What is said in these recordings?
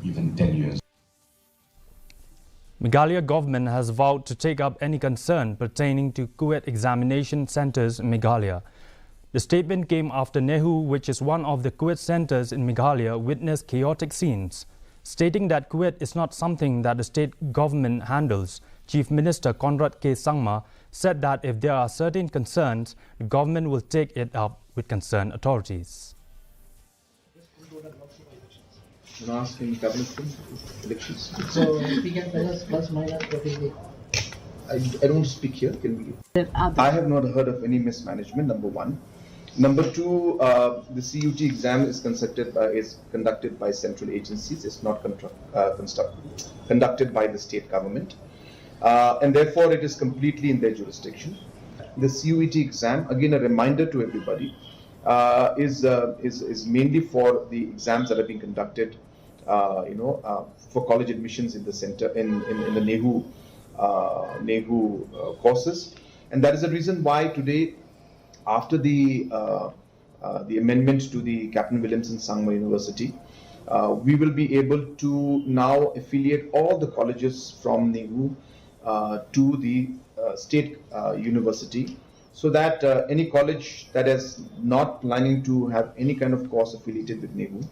even 10 years. Meghalaya government has vowed to take up any concern pertaining to Cuet examination centres in Meghalaya. The statement came after Nehu, which is one of the Cuet centres in Meghalaya, witnessed chaotic scenes. Stating that Cuet is not something that the state government handles, Chief Minister Conrad K. Sangma said that if there are certain concerns, the government will take it up with concerned authorities. You're asking cabinet elections. So if you can tell us plus minus what is the... I don't speak here. I have not heard of any mismanagement, number one. Number two, the CUT exam is conducted by central agencies. It's not conducted by the state government. And therefore it is completely in their jurisdiction. The CUET exam, again a reminder to everybody, is mainly for the exams that are being conducted, for college admissions in the center in the Nehu courses, and that is the reason why today, after the amendment to the Captain Williamson Sangma University, we will be able to now affiliate all the colleges from Nehu to the state university, so that any college that is not planning to have any kind of course affiliated with Nehu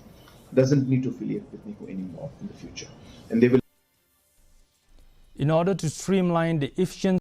doesn't need to affiliate with Nehu anymore in the future. And they will. In order to streamline the efficiency